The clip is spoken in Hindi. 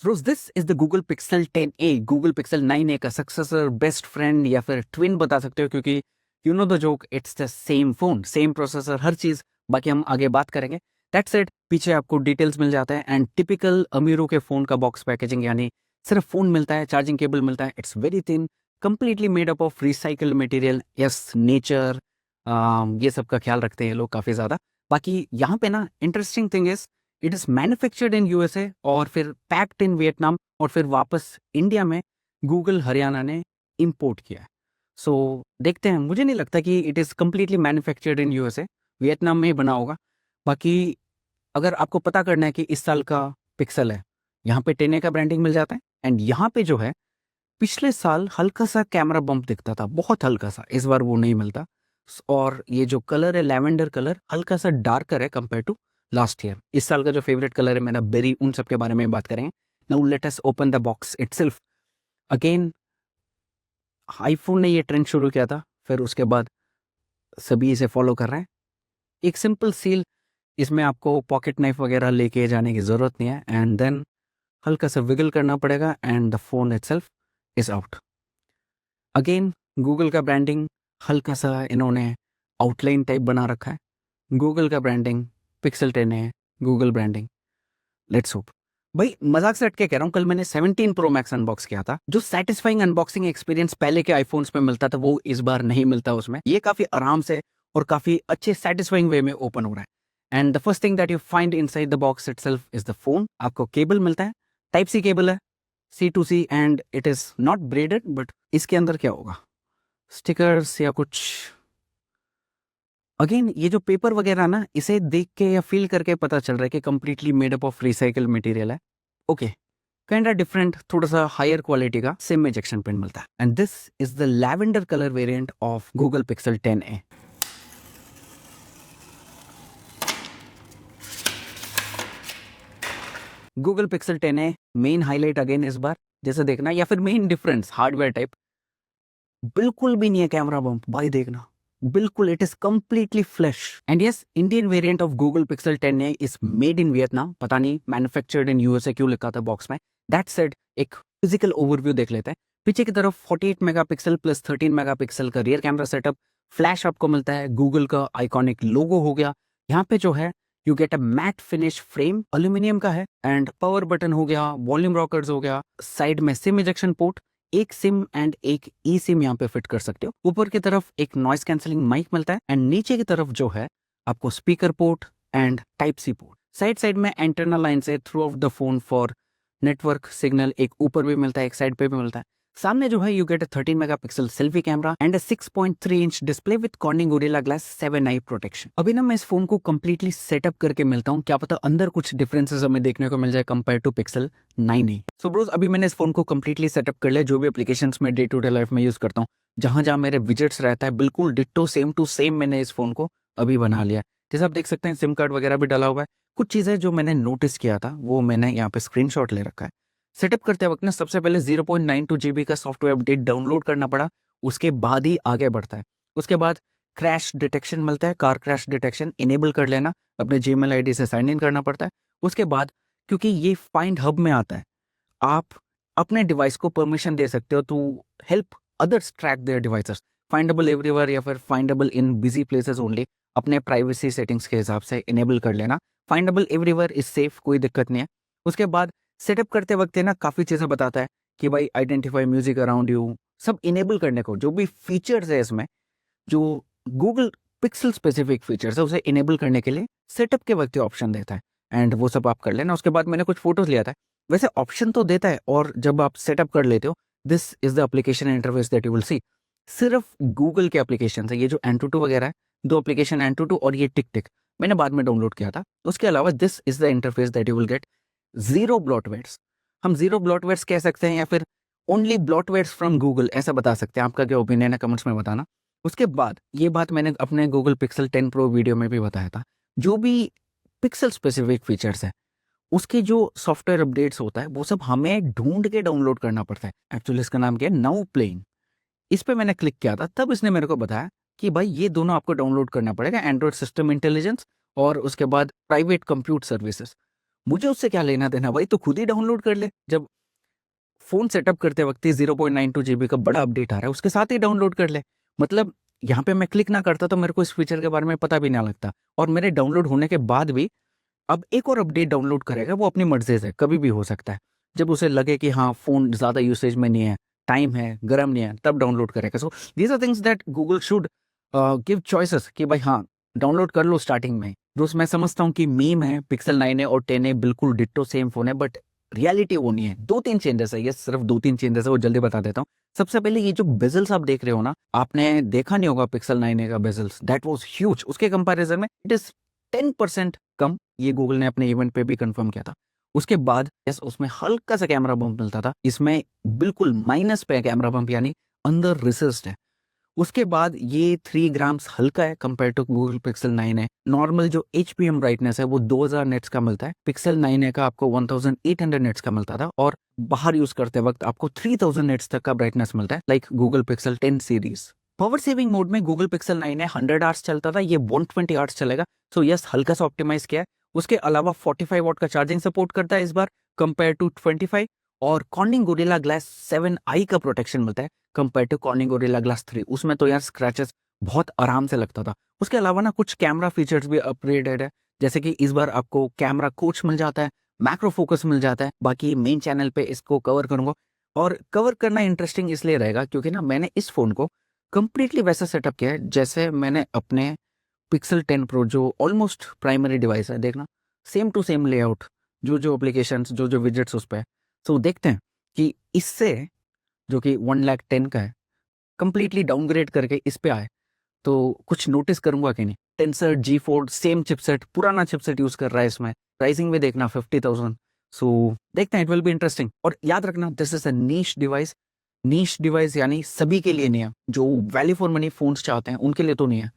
Rose this is the Google Pixel 10a, Google Pixel 9a का सक्सेसर, बेस्ट फ्रेंड या फिर ट्विन बता सकते हो, क्योंकि you know the joke, it's the same phone, same processor, हर चीज। बाकी हम आगे बात करेंगे। दैट्स इट, पीछे आपको डिटेल्स मिल जाते हैं एंड टिपिकल अमीरों के फोन का बॉक्स पैकेजिंग, यानी सिर्फ फोन मिलता है, चार्जिंग केबल मिलता है, it's very thin, completely made up of recycled material. Yes, nature, ये सब का ख्याल रखते हैं लोग काफी ज्यादा। बाकी यहाँ पे ना interesting thing is it is manufactured in USA और फिर पैक्ड इन वियतनाम और फिर वापस इंडिया में गूगल हरियाणा ने इंपोर्ट किया है। सो देखते हैं, मुझे नहीं लगता कि it is completely manufactured in USA, Vietnam में ही बना होगा। बाकी अगर आपको पता करना है कि इस साल का पिक्सल है, यहाँ पे 10A का ब्रांडिंग मिल जाता है एंड यहाँ पे जो है पिछले साल हल्का सा कैमरा बम्प दिखता था, बहुत हल्का सा, इस बार वो नहीं मिलता। और ये जो कलर है लैवेंडर कलर, हल्का सा डार्कर है कंपेयर टू लास्ट ईयर। इस साल का जो फेवरेट कलर है मेरा बेरी, उन सब के बारे में बात करेंगे। Now let us open the box itself. Again iPhone ने ये ट्रेंड शुरू किया था, फिर उसके बाद सभी इसे फॉलो कर रहे हैं। एक सिंपल सील, इसमें आपको पॉकेट नाइफ वगैरह लेके जाने की जरूरत नहीं है एंड देन हल्का सा विगल करना पड़ेगा and the phone itself is out. Again Google का ब्रांडिंग हल्का सा इन्होंने आउटलाइन टाइप बना रखा है। गूगल का ब्रांडिंग, पिक्सल 10 है, गूगल ब्रांडिंग। Let's hope. भाई मजाक से हट के कह रहा हूँ, कल मैंने 17 प्रो मैक्स अनबॉक्स किया था। जो सेटिस्फाइंग अनबॉक्सिंग एक्सपीरियंस पहले के आईफोन्स में मिलता था वो इस बार नहीं मिलता उसमें। ये काफी आराम से और काफी अच्छे सेटिस्फाइंग वे में ओपन हो रहा है। And the first thing that you find inside the box itself is the phone. आपको केबल मिलता है, टाइप सी केबल है, C to C, and it is not braided. बट इसके अंदर क्या होगा, स्टिकर्स या कुछ? अगेन ये जो पेपर वगैरह ना, इसे देख के या फील करके पता चल रहा है कि completely made up of recycle material है। ओके, काइंड ऑफ डिफरेंट, थोड़ा सा हायर क्वालिटी का सिम इजेक्शन पिन मिलता है। And this is the lavender colour variant of Google Pixel 10a। Google Pixel 10a main highlight again इस बार जैसे देखना, या फिर मेन डिफरेंस हार्डवेयर टाइप, बिल्कुल भी नहीं है कैमरा बम्प। भाई देखना, बिल्कुल, it is completely flash. And yes, Indian variant of Google Pixel 10a is made in Vietnam. पता नहीं मैन्युफैक्चर्ड इन यूएसए क्यों लिखा था बॉक्स में। दैट सेड, एक फिजिकल ओवरव्यू देख लेते हैं। पीछे की तरफ 48 मेगापिक्सल प्लस 13 मेगापिक्सल का रियर कैमरा सेटअप, फ्लैश आपको मिलता है, गूगल का आइकॉनिक लोगो हो गया। यहाँ पे जो है you get a matte finish frame, aluminium का है, एंड पावर बटन हो गया, वॉल्यूम रॉकर्स हो गया, साइड में सिम इजेक्शन पोर्ट, एक सिम एंड एक ई सिम यहाँ पे फिट कर सकते हो। ऊपर की तरफ एक नॉइस कैंसलिंग माइक मिलता है एंड नीचे की तरफ जो है आपको speaker port and type C port. Side side में एंटेना लाइन से throughout the phone for network signal, एक ऊपर भी मिलता है, एक साइड पे भी मिलता है। सामने जो है you get a 13 megapixel selfie camera and a 6.3 inch display with cornering Gorilla glass 7 I protection. अभी ना मैं इस फोन को कंप्लीटली सेटअप करके मिलता हूँ, क्या पता अंदर कुछ डिफरेंसेस हमें देखने को मिल जाए compare to pixel 9a। So Bros, अभी मैंने इस फोन को कंप्लीटली सेटअप कर लिया। जो भी एप्लीकेशंस में डे टू डे लाइफ में यूज करता हूँ, जहां जहां मेरे विजेट्स रहता है, बिल्कुल डिट्टो सेम टू सेम मैंने इस फोन को अभी बना लिया। जैसे आप देख सकते हैं सिम कार्ड वगैरह भी डाला हुआ है। कुछ चीजें जो मैंने नोटिस किया था वो मैंने यहाँ पे स्क्रीनशॉट ले रखा है। सेटअप करते वक्त ना सबसे पहले 0.92 GB का सॉफ्टवेयर अपडेट डाउनलोड करना पड़ा, उसके बाद ही आगे बढ़ता है। उसके बाद क्रैश डिटेक्शन मिलता है, कार क्रैश डिटेक्शन इनेबल कर लेना, अपने जीमेल आईडी से साइन इन करना पड़ता है। उसके बाद क्योंकि ये फाइंड हब में आता है, आप अपने डिवाइस को परमिशन दे सकते हो to help others track their devices, findable everywhere या फिर findable in busy places only, अपने प्राइवेसी सेटिंग्स के हिसाब से इनेबल कर लेना। फाइंडेबल एवरीवेयर इज सेफ, कोई दिक्कत नहीं है। उसके बाद सेटअप करते वक्त ना काफ़ी चीज़ें बताता है कि भाई आइडेंटिफाई म्यूजिक अराउंड यू, सब इनेबल करने को। जो भी फीचर्स है इसमें, जो गूगल पिक्सल स्पेसिफिक फीचर्स है, उसे इनेबल करने के लिए सेटअप के वक्त ऑप्शन देता है एंड वो सब आप कर लेना। उसके बाद मैंने कुछ फोटोज लिया था। वैसे ऑप्शन तो देता है, और जब आप सेटअप कर लेते हो, this is the application interface that you will see. सिर्फ गूगल के एप्लीकेशन है, ये जो एंटूटू वगैरह है, 2 एप्लीकेशन एंटूटू और ये टिक टिक मैंने बाद में डाउनलोड किया था। उसके अलावा this is the interface that you will get. Zero bloatwares, हम जीरो ब्लॉटवेयर्स कह सकते हैं या फिर ओनली ब्लॉटवेयर्स फ्रॉम गूगल ऐसा बता सकते हैं। आपका क्या ओपिनियन है कमेंट्स में बताना। उसके बाद ये बात मैंने अपने गूगल पिक्सल 10 प्रो वीडियो में भी बताया था, जो भी पिक्सल स्पेसिफिक फीचर्स है उसके जो सॉफ्टवेयर अपडेट्स होता है वो सब हमें ढूंढ के डाउनलोड करना पड़ता है। एक्चुअली इसका नाम क्या है, नाउ प्लेइंग। इस पे मैंने क्लिक किया था, तब इसने मेरे को बताया कि भाई ये दोनों आपको डाउनलोड करना पड़ेगा, एंड्रॉइड सिस्टम इंटेलिजेंस और उसके बाद प्राइवेट कंप्यूट सर्विसेज। मुझे उससे क्या लेना देना भाई, तो खुद ही डाउनलोड कर ले। जब फोन सेटअप करते वक्त ही 0.92 जीबी का बड़ा अपडेट आ रहा है, उसके साथ ही डाउनलोड कर ले। मतलब यहाँ पे मैं क्लिक ना करता तो मेरे को इस फीचर के बारे में पता भी ना लगता, और मेरे डाउनलोड होने के बाद भी अब एक और अपडेट डाउनलोड करेगा, वो अपनी मर्जी से कभी भी हो सकता है। जब उसे लगे कि हाँ फोन ज्यादा यूसेज में नहीं है, टाइम है, गर्म नहीं है, तब डाउनलोड करेगा। So these are things that Google should give choices कि भाई हाँ डाउनलोड कर लो स्टार्टिंग में। दोस्त मैं समझता हूँ कि मीम है, पिक्सल 9 है और 10 है बिल्कुल डिट्टो सेम फोन है, बट रियलिटी वो नहीं है। 2-3 चेंजेस है, ये सिर्फ 2-3 चेंजेस है, वो जल्दी बता देता हूँ। सबसे पहले ये जो बेजल्स आप देख रहे हो ना, आपने देखा नहीं होगा पिक्सल 9 का बेजल्स, दैट वाज ह्यूज। उसके कंपैरिजन में इट इज 10% कम, ये गूगल ने अपने इवेंट पे भी कंफर्म किया था। उसके बाद यस उसमें हल्का सा कैमरा बम्प मिलता था, इसमें बिल्कुल माइनस पे कैमरा बम्प, यानी अंदर रिसिस्ट है। उसके बाद ये 3 ग्राम्स हल्का है कंपेयर टू गूगल पिक्सल 9 है। नॉर्मल जो HPM ब्राइटनेस है वो 2000 नेट्स का मिलता है, पिक्सल 9 का आपको 1800 नेट्स का मिलता था, और बाहर यूज करते वक्त आपको 3000 नेट्स तक का ब्राइटनेस मिलता है, like Google pixel 10 series. Power saving mode में गूगल पिक्सल 9 है 100 आवर्स चलता था, ये 120 आवर्स चलेगा। सो यस हल्का सा ऑप्टिमाइज किया है। उसके अलावा 45 वॉट का चार्जिंग सपोर्ट करता है इस बार कंपेयर टू 25, और कॉर्निंग गोरिल्ला ग्लास 7i का प्रोटेक्शन मिलता है compare to Corning Gorilla glass 3। उसमें तो यार स्क्रैचेस बहुत आराम से लगता था। उसके अलावा ना कुछ कैमरा फीचर्स भी अपग्रेडेड है, जैसे कि इस बार आपको कैमरा कोच मिल जाता है, मैक्रो फोकस मिल जाता है। बाकी मेन चैनल पे इसको कवर करूंगा, और कवर करना इंटरेस्टिंग इसलिए रहेगा क्योंकि ना मैंने इस फोन को कंप्लीटली वैसा सेटअप किया है जैसे मैंने अपने पिक्सल 10 प्रो, जो ऑलमोस्ट प्राइमरी डिवाइस है, देखना सेम टू सेम लेआउट, जो जो एप्लीकेशंस, जो जो विजेट्स उस पर है। सो देखते हैं कि इससे जो कि 1,10,000 का है, कंप्लीटली डाउनग्रेड करके इस पे आए तो कुछ नोटिस करूंगा कि नहीं। टेंसर G4 सेम चिपसेट, पुराना चिपसेट यूज कर रहा है इसमें, प्राइसिंग भी देखना 50,000। सो देखते हैं, इट विल बी इंटरेस्टिंग। और याद रखना this is a niche device, niche device यानी सभी के लिए नहीं है। जो वैल्यू फॉर मनी फोन्स चाहते हैं उनके लिए तो नहीं है,